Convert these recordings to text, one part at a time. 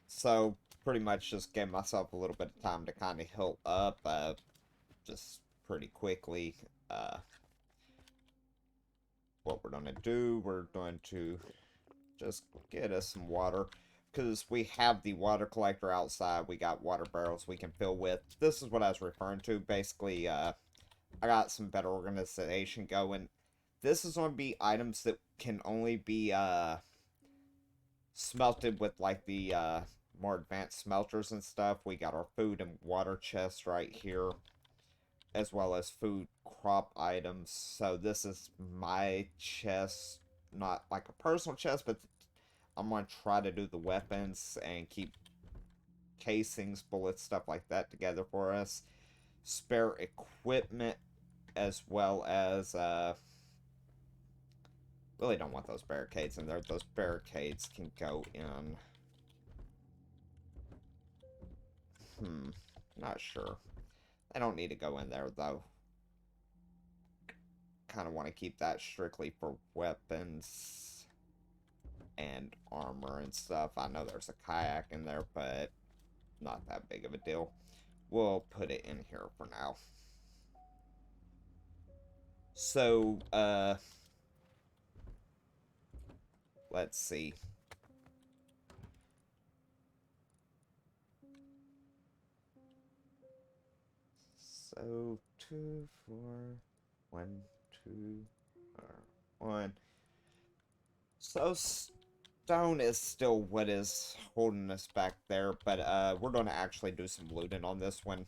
So pretty much just gave myself a little bit of time to kind of heal up, just pretty quickly. Uh, what we're gonna do, we're going to just get us some water. Because we have the water collector outside, we got water barrels we can fill with. This is what I was referring to. Basically, I got some better organization going. This is going to be items that can only be smelted with like the more advanced smelters and stuff. We got our food and water chest right here, as well as food crop items. So this is my chest, not like a personal chest, but I'm going to try to do the weapons and keep casings, bullets, stuff like that together for us. Spare equipment, as well as really don't want those barricades in there. Those barricades can go in. Not sure. I don't need to go in there though. Kind of want to keep that strictly for weapons and armor and stuff. I know there's a kayak in there, but not that big of a deal. We'll put it in here for now. So, let's see. So, 2, 4, 1, 2, 1. So, stone is still what is holding us back there, but we're going to actually do some looting on this one.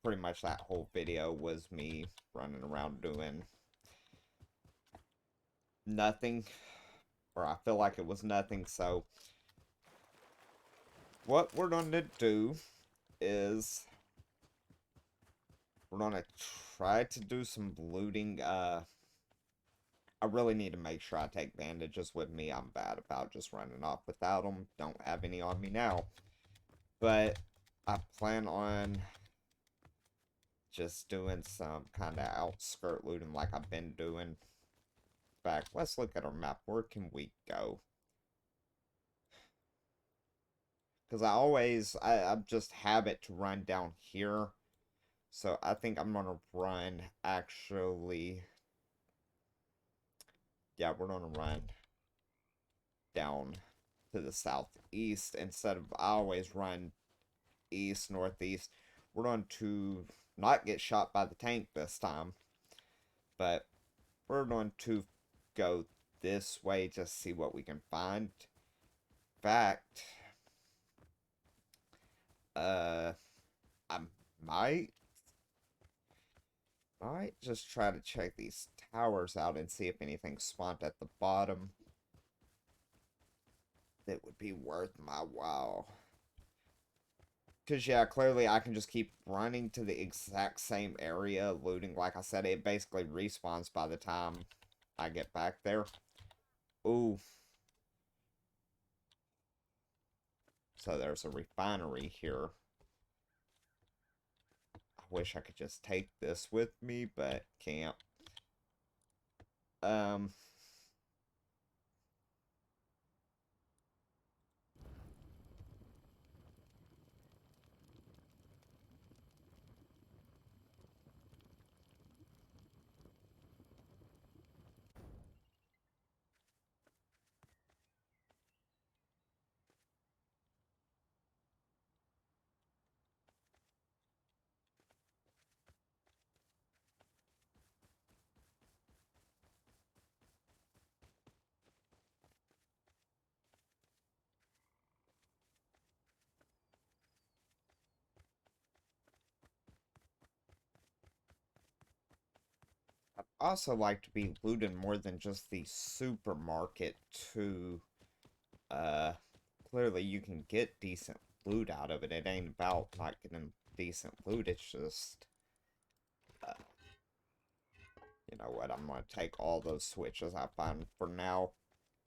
Pretty much that whole video was me running around doing nothing, or I feel like it was nothing. So what we're going to do is we're going to try to do some looting. I really need to make sure I take bandages with me. I'm bad about just running off without them. Don't have any on me now. But I plan on just doing some kind of outskirt looting like I've been doing. Back, let's look at our map. Where can we go? Because I just habit to run down here. So I think I'm going to run, actually. Yeah, we're going to run down to the southeast instead of, I always run east, northeast. We're going to not get shot by the tank this time. But we're going to go this way, just see what we can find. In fact, uh, I might just try to check these towers out and see if anything spawned at the bottom that would be worth my while. Because, yeah, clearly I can just keep running to the exact same area, looting. Like I said, it basically respawns by the time I get back there. Ooh. So there's a refinery here. I wish I could just take this with me, but can't. Um, I'd also like to be looting more than just the supermarket too. Uh, Clearly you can get decent loot out of it. It ain't about not getting decent loot. It's just, uh, you know what? I'm gonna take all those switches I find for now.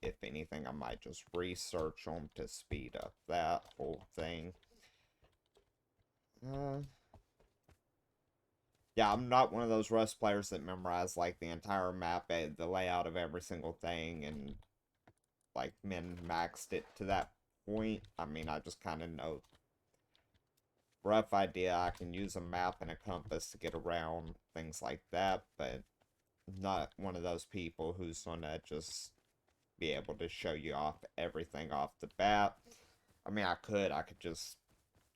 If anything, I might just research them to speed up that whole thing. Uh, yeah, I'm not one of those Rust players that memorize like the entire map, the layout of every single thing, and like min maxed it to that point. I mean, I just kind of know rough idea. I can use a map and a compass to get around, things like that, but not one of those people who's gonna just be able to show you off everything off the bat. I mean, I could just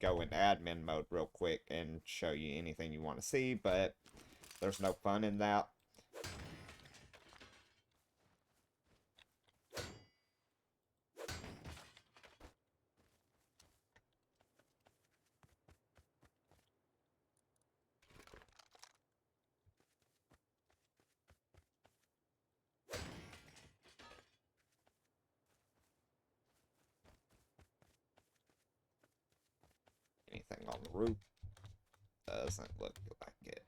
go in admin mode real quick and show you anything you want to see, but there's no fun in that. Anything on the roof? Doesn't look like it.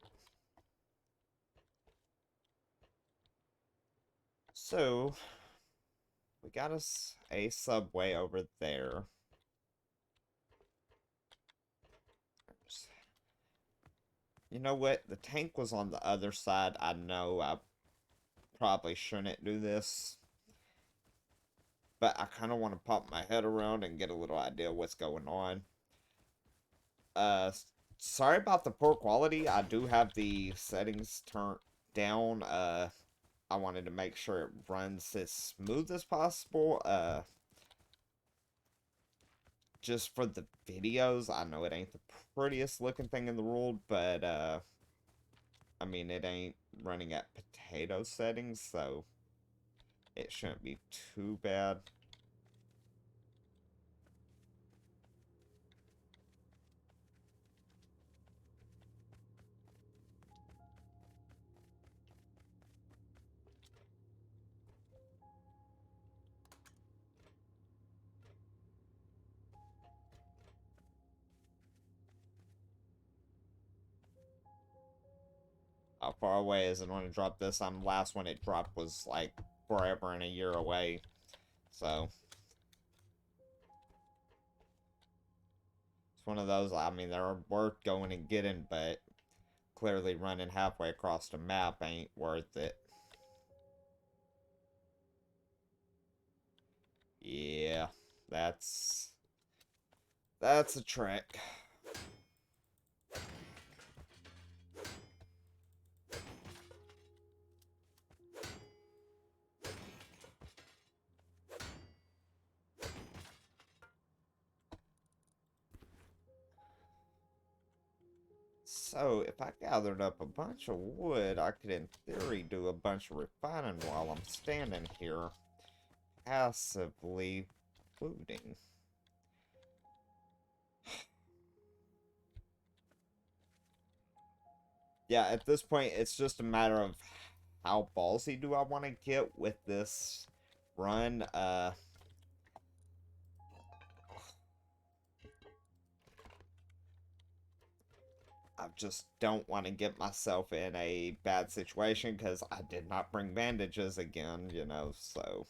So, we got us a subway over there. You know what? The tank was on the other side. I know I probably shouldn't do this, but I kind of want to pop my head around and get a little idea of what's going on. Uh, Sorry about the poor quality. I do have the settings turned down. I wanted to make sure it runs as smooth as possible. Just for the videos, I know it ain't the prettiest looking thing in the world, but, I mean, it ain't running at potato settings, so it shouldn't be too bad. How far away is it when it dropped this? Last one it dropped was like forever and a year away. So it's one of those, I mean, they're worth going and getting, but clearly running halfway across the map ain't worth it. Yeah, that's a trick. So, if I gathered up a bunch of wood, I could, in theory, do a bunch of refining while I'm standing here, passively looting. Yeah, at this point, it's just a matter of how ballsy do I want to get with this run. I just don't want to get myself in a bad situation because I did not bring bandages again, you know, so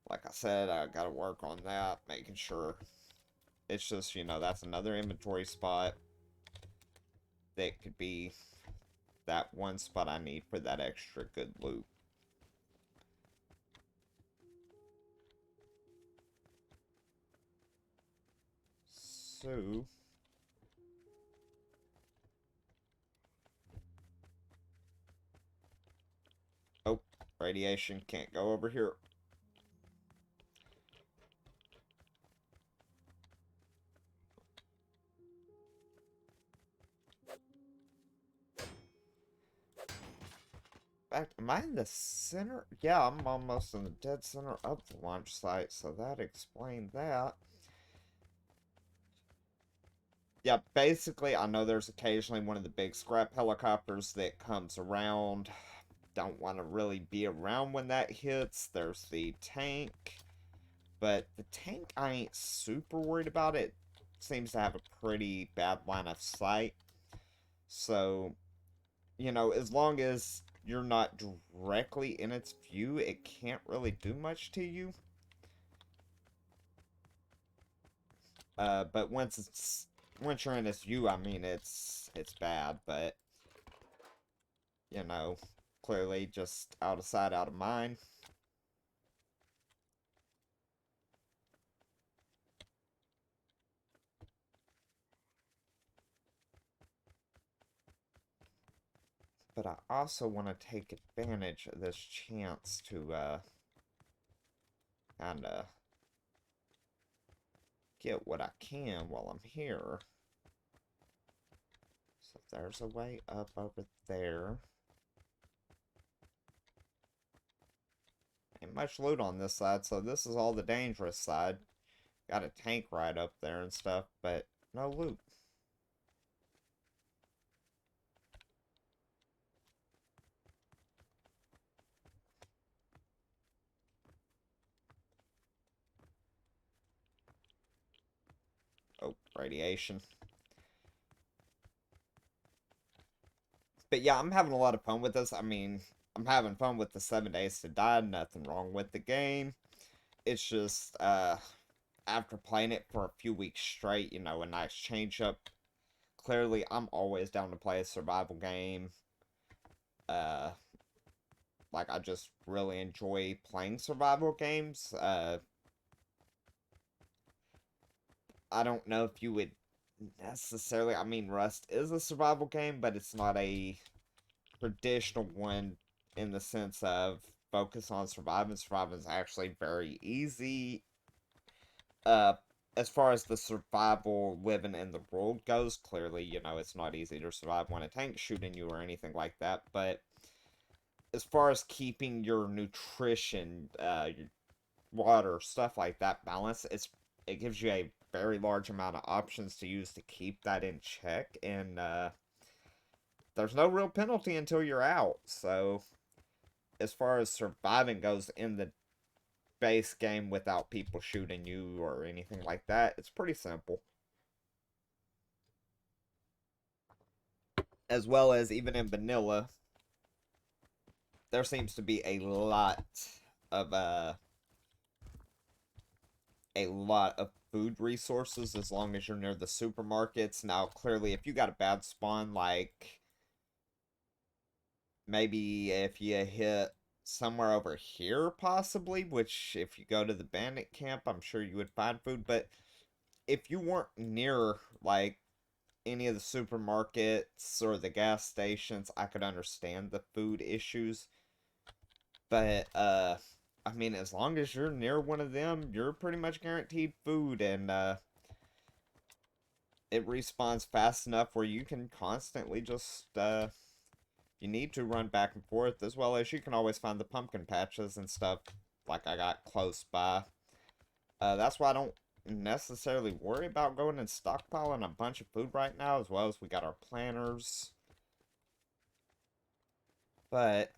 like I said, I gotta work on that, making sure. It's just, you know, that's another inventory spot that could be that one spot I need for that extra good loot. So, oh, radiation can't go over here. In fact, am I in the center? Yeah, I'm almost in the dead center of the launch site, so that explained that. Yeah, basically, I know there's occasionally one of the big scrap helicopters that comes around. Don't want to really be around when that hits. There's the tank. But the tank, I ain't super worried about it. Seems to have a pretty bad line of sight. So, you know, as long as you're not directly in its view, it can't really do much to you. But once you're in its view, I mean, it's bad. But you know, clearly just out of sight, out of mind. but I also want to take advantage of this chance to, kind of get what I can while I'm here. So there's a way up over there. Ain't much loot on this side, so this is all the dangerous side. Got a tank right up there and stuff, but no loot. Oh, radiation. But yeah, I'm having a lot of fun with this. I mean, I'm having fun with the 7 Days to Die. Nothing wrong with the game. It's just, after playing it for a few weeks straight, you know, a nice change up. Clearly, I'm always down to play a survival game. Uh, like, I just really enjoy playing survival games. I don't know if you would necessarily, I mean, Rust is a survival game, but it's not a traditional one in the sense of focus on surviving. Surviving is actually very easy. Uh, as far as the survival living in the world goes, clearly, you know, it's not easy to survive when a tank's shooting you or anything like that, but as far as keeping your nutrition, your water, stuff like that balanced, it gives you a very large amount of options to use to keep that in check, and there's no real penalty until you're out. So as far as surviving goes in the base game without people shooting you or anything like that, it's pretty simple. As well as even in vanilla, there seems to be of a lot of food resources as long as you're near the supermarkets. Now, clearly, if you got a bad spawn, like maybe if you hit somewhere over here, possibly, which if you go to the bandit camp, I'm sure you would find food, but if you weren't near, like, any of the supermarkets or the gas stations, I could understand the food issues. But, I mean, as long as you're near one of them, you're pretty much guaranteed food, and, it respawns fast enough where you can constantly just, you need to run back and forth, as well as you can always find the pumpkin patches and stuff like I got close by. That's why I don't necessarily worry about going and stockpiling a bunch of food right now, as well as we got our planters. But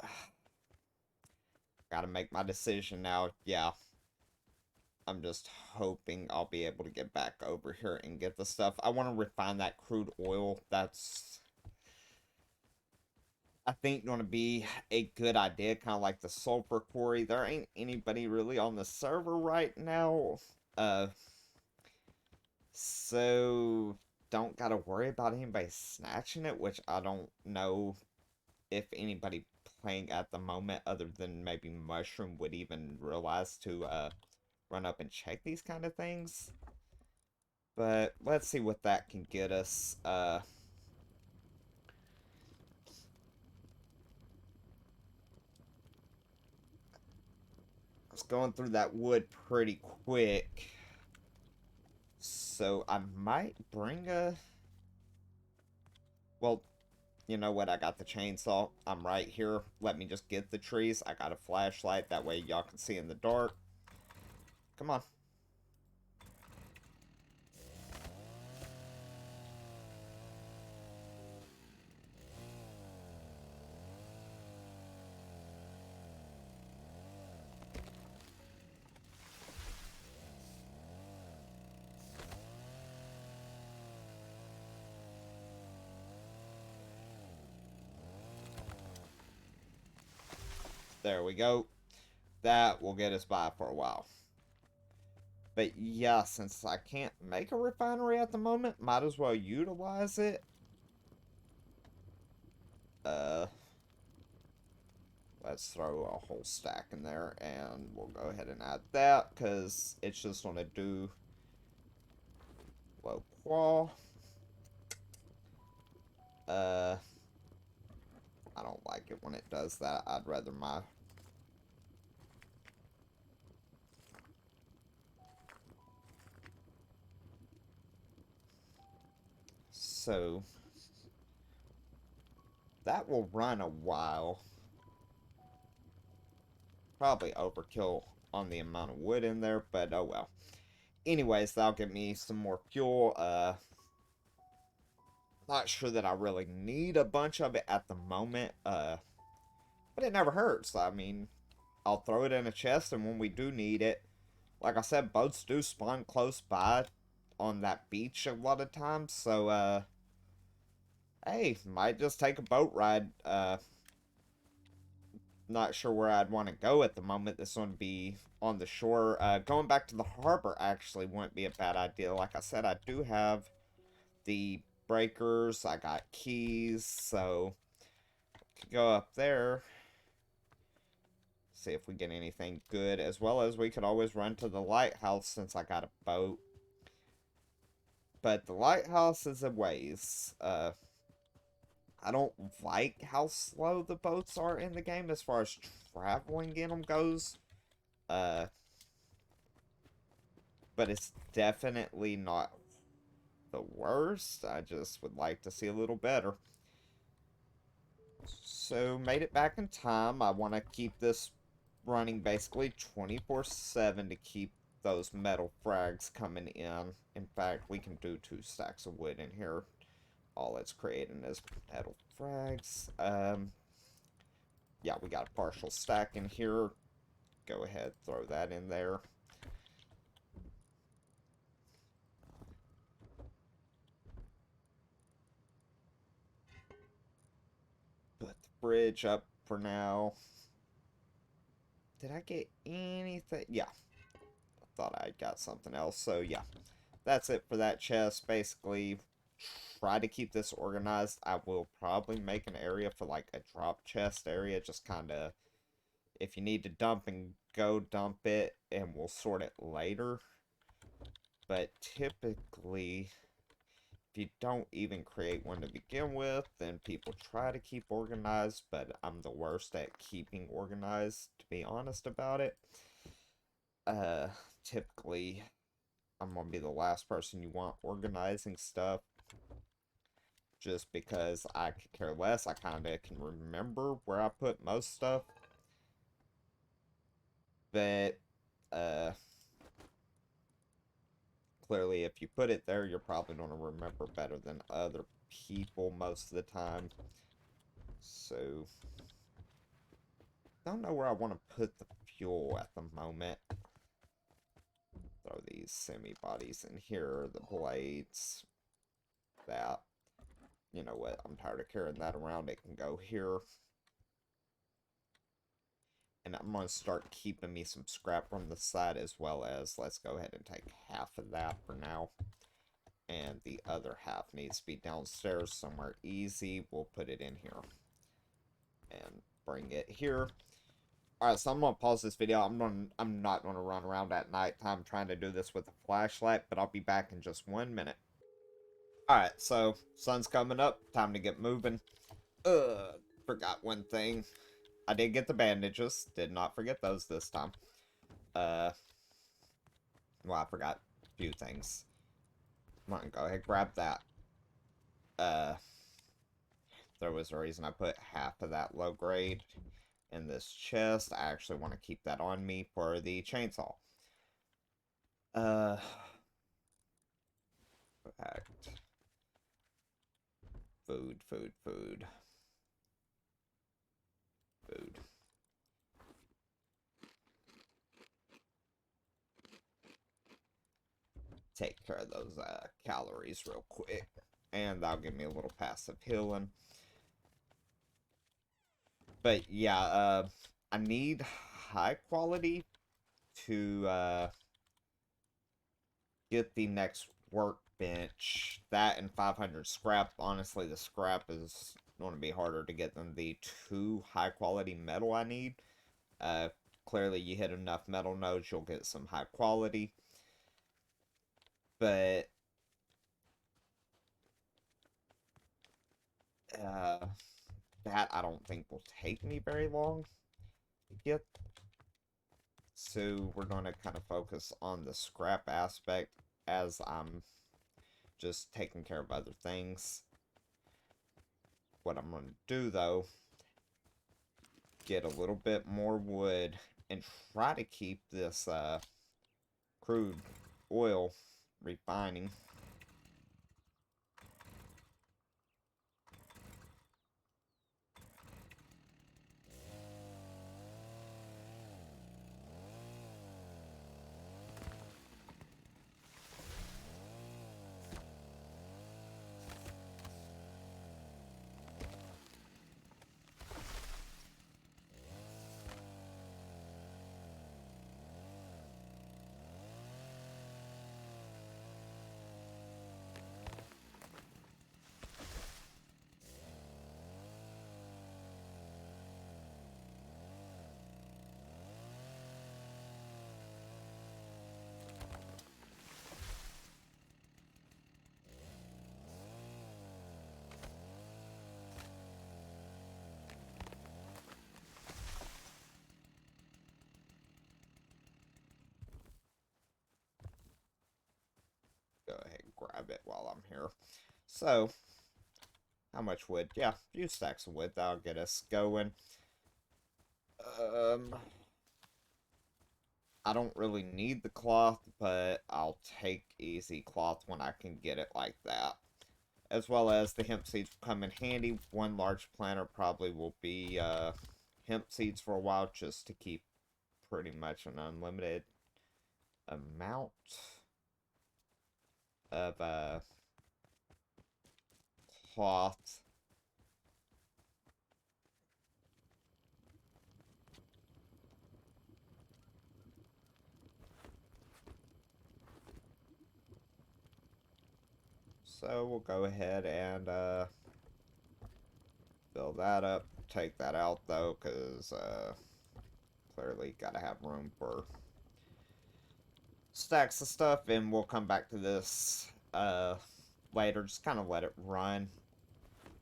gotta make my decision now. Yeah, I'm just hoping I'll be able to get back over here and get the stuff. I want to refine that crude oil. That's, I think, going to be a good idea, kind of like the sulfur quarry. There ain't anybody really on the server right now. Uh, so don't gotta worry about anybody snatching it, which I don't know if anybody playing at the moment other than maybe Mushroom would even realize to run up and check these kind of things. But let's see what that can get us. I was going through that wood pretty quick. So I might bring a... Well, you know what? I got the chainsaw. I'm right here. Let me just get the trees. I got a flashlight. That way y'all can see in the dark. Come on. There we go. That will get us by for a while. But yeah, since I can't make a refinery at the moment, might as well utilize it. Uh, let's throw a whole stack in there, and we'll go ahead and add that, because it's just going to do low qual. I don't like it when it does that. I'd rather my... So, that will run a while. Probably overkill on the amount of wood in there, but oh well. Anyways, that'll give me some more fuel. Not sure that I really need a bunch of it at the moment. But it never hurts. I mean, I'll throw it in a chest, and when we do need it, like I said, boats do spawn close by on that beach a lot of times. So, hey, might just take a boat ride. Not sure where I'd want to go at the moment. This one would be on the shore. Going back to the harbor actually wouldn't be a bad idea. Like I said, I do have the breakers. I got keys, so could go up there. See if we get anything good, as well as we could always run to the lighthouse since I got a boat. But the lighthouse is a ways. I don't like how slow the boats are in the game as far as traveling in them goes. But it's definitely not the worst. I just would like to see a little better. So, made it back in time. I want to keep this running basically 24/7 to keep those metal frags coming in. In fact, we can do 2 stacks of wood in here. All it's creating is metal frags. Yeah, we got a partial stack in here. Go ahead, throw that in there. Put the bridge up for now. Did I get anything? Yeah, I thought I got something else. So, yeah, that's it for that chest. Basically, try to keep this organized. I will probably make an area for like a drop chest area, just kind of, if you need to dump and go dump it, and we'll sort it later. But typically, if you don't even create one to begin with, then people try to keep organized, but I'm the worst at keeping organized, to be honest about it. Typically, I'm gonna be the last person you want organizing stuff, just because I could care less. I kind of can remember where I put most stuff. But, clearly if you put it there, you're probably going to remember better than other people most of the time. So, don't know where I want to put the fuel at the moment. Throw these semi-bodies in here, the blades, that. You know what, I'm tired of carrying that around. It can go here. And I'm going to start keeping me some scrap from the side, as well as, let's go ahead and take half of that for now. And the other half needs to be downstairs somewhere easy. We'll put it in here. And bring it here. Alright, so I'm going to pause this video. I'm not going to run around at nighttime trying to do this with a flashlight, but I'll be back in just 1 minute. Alright, so, sun's coming up. Time to get moving. Forgot one thing. I did get the bandages. Did not forget those this time. Well, I forgot a few things. Come on, go ahead, grab that. There was a reason I put half of that low grade in this chest. I actually want to keep that on me for the chainsaw. Fact. Food. Take care of those calories real quick. And that'll give me a little passive healing. But yeah, I need high quality to get the next workbench. That and 500 scrap. Honestly, the scrap is going to be harder to get than the 2 high quality metal I need. Clearly, you hit enough metal nodes, you'll get some high quality. But that I don't think will take me very long to get. So we're going to kind of focus on the scrap aspect as I'm just taking care of other things. What I'm going to do, though, get a little bit more wood and try to keep this crude oil refining. Go ahead and grab it while I'm here. So, how much wood? Yeah, a few stacks of wood. That'll get us going. I don't really need the cloth, but I'll take easy cloth when I can get it like that. As well as the hemp seeds will come in handy. One large planter probably will be hemp seeds for a while just to keep pretty much an unlimited amount of cloth. So we'll go ahead and fill that up. Take that out though, because clearly gotta have room for stacks of stuff, and we'll come back to this later. Just kind of let it run.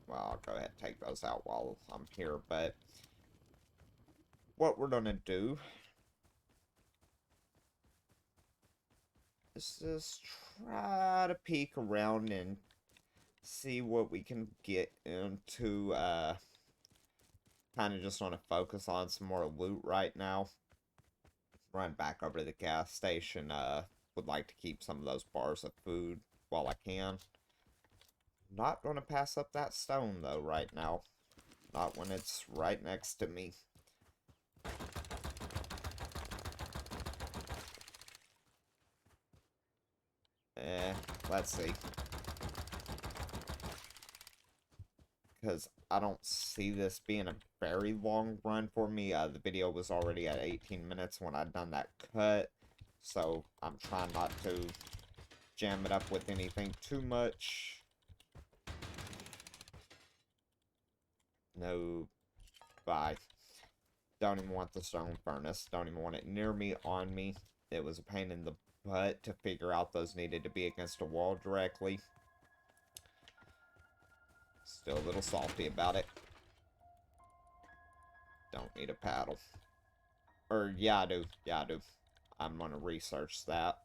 Well, I'll go ahead and take those out while I'm here, but what we're gonna do is just try to peek around and see what we can get into. Kind of just want to focus on some more loot right now. Run back over to the gas station. Would like to keep some of those bars of food while I can. Not going to pass up that stone, though, right now. Not when it's right next to me. Let's see. Because I don't see this being a very long run for me. The video was already at 18 minutes when I'd done that cut. So I'm trying not to jam it up with anything too much. No, bye. Don't even want the stone furnace. Don't even want it near me, on me. It was a pain in the butt to figure out those needed to be against a wall directly. Still a little salty about it. Don't need a paddle. Or, yeah, I do. Yeah, I do. I'm gonna research that.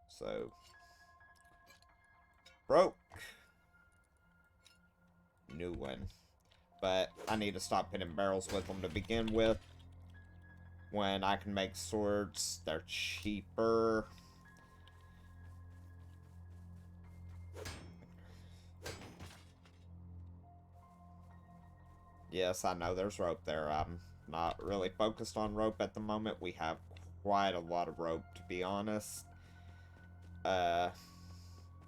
So, broke. New one. But I need to stop hitting barrels with them to begin with. When I can make swords, they're cheaper. Yes, I know there's rope there. I'm not really focused on rope at the moment. We have quite a lot of rope, to be honest.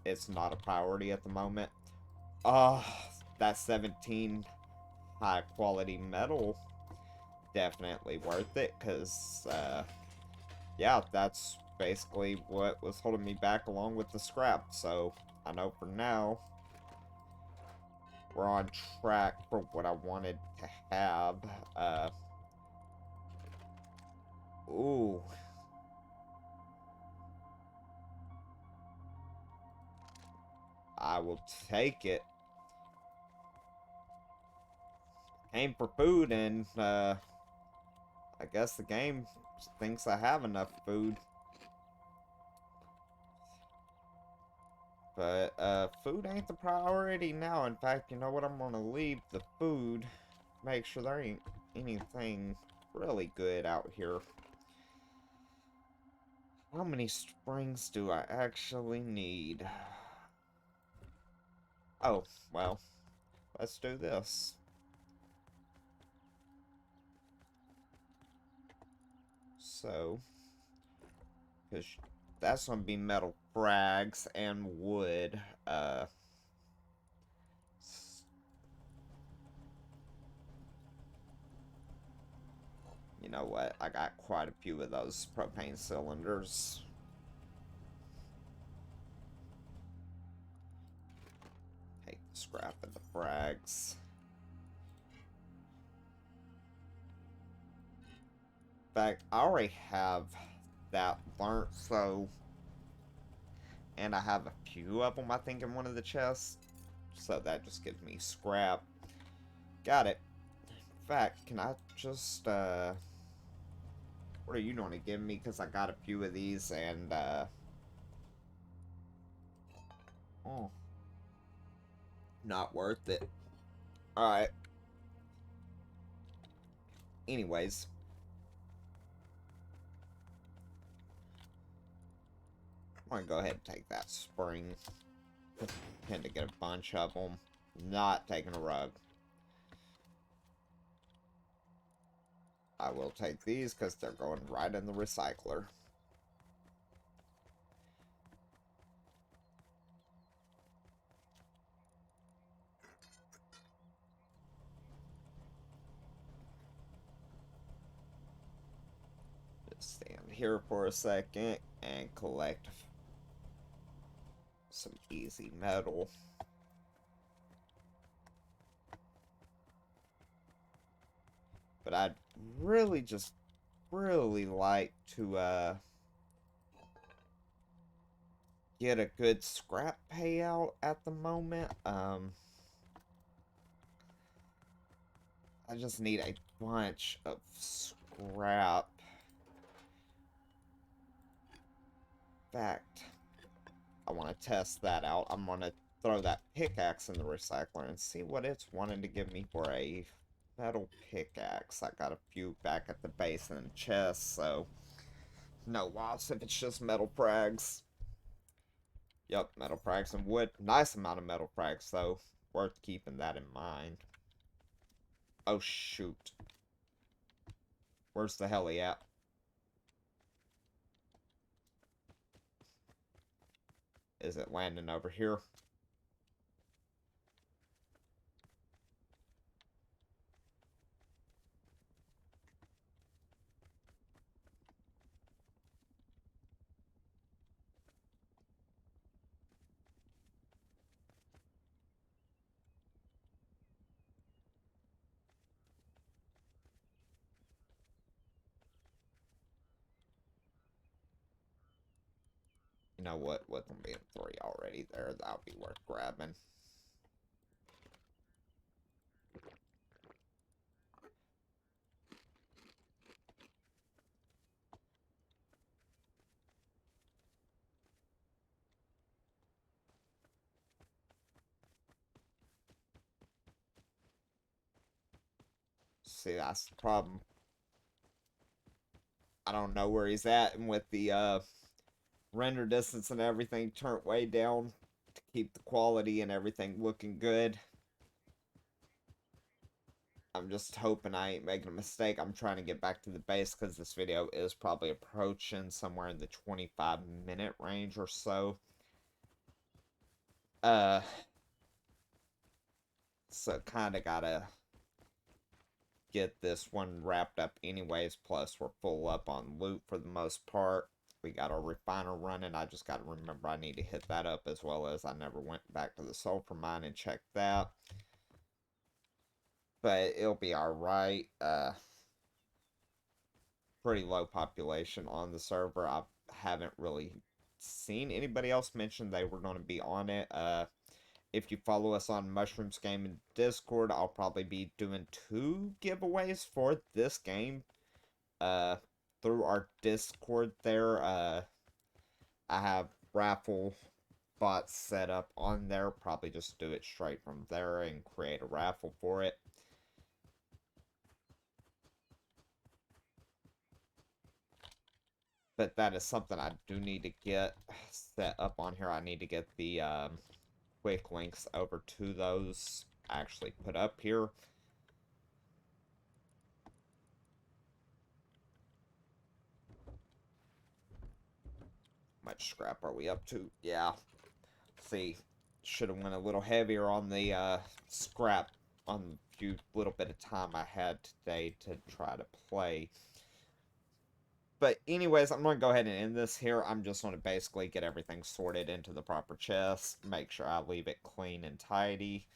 It's not a priority at the moment. Oh, that 17 high quality metal, definitely worth it, because, yeah, that's basically what was holding me back along with the scrap. So, I know for now, we're on track for what I wanted to have. Ooh. will take it. Aim for food, and I guess the game thinks I have enough food. But food ain't the priority now. In fact, you know what? I'm gonna leave the food. Make sure there ain't anything really good out here. How many springs do I actually need? Oh, well, let's do this. So, because that's going to be metal frags and wood. You know what? I got quite a few of those propane cylinders. Take the scrap of the frags. In fact, I already have that learnt, so... And I have a few of them, I think, in one of the chests. So that just gives me scrap. Got it. In fact, can I just, what are you going to give me? Because I got a few of these, and, oh. Not worth it. Alright. Anyways. I'm going to go ahead and take that spring. Tend to get a bunch of them. Not taking a rug. I will take these because they're going right in the recycler. Just stand here for a second and collect some easy metal. But I'd really like to get a good scrap payout at the moment. I just need a bunch of scrap. In fact, I want to test that out. I'm going to throw that pickaxe in the recycler and see what it's wanting to give me for a metal pickaxe. I got a few back at the base and chest, so no loss if it's just metal frags. Yep, metal frags and wood. Nice amount of metal frags, though. Worth keeping that in mind. Oh, shoot. Where's the heli at? Is it landing over here? You know what? With them being 3 already there, that'll be worth grabbing. See, that's the problem. I don't know where he's at, and with the render distance and everything turned way down to keep the quality and everything looking good. I'm just hoping I ain't making a mistake. I'm trying to get back to the base because this video is probably approaching somewhere in the 25-minute range or so. So kind of gotta get this one wrapped up anyways. Plus, we're full up on loot for the most part. We got our refiner running. I just gotta remember I need to hit that up, as well as I never went back to the sulfur mine and checked that. But it'll be alright. Pretty low population on the server. I haven't really seen anybody else mention they were going to be on it. if you follow us on Mushrooms Gaming Discord, I'll probably be doing 2 giveaways for this game. Through our Discord there. I have raffle bots set up on there. Probably just do it straight from there and create a raffle for it. But that is something I do need to get set up on here. I need to get the quick links over to those actually put up here. How much scrap are we up to? Yeah. See, should have went a little heavier on the scrap on the few little bit of time I had today to try to play. But anyways, I'm going to go ahead and end this here. I'm just going to basically get everything sorted into the proper chest. Make sure I leave it clean and tidy.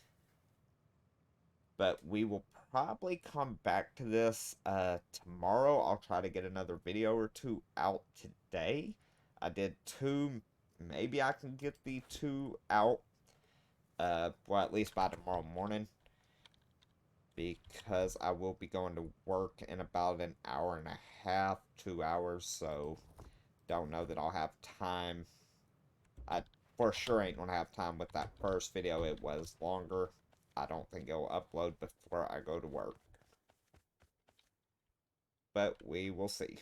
But we will probably come back to this tomorrow. I'll try to get another video or 2 out today. I did 2. Maybe I can get the 2 out. Well, at least by tomorrow morning. Because I will be going to work in about an hour and a half, 2 hours, so don't know that I'll have time. I for sure ain't gonna have time with that first video. It was longer. I don't think it'll upload before I go to work. But we will see.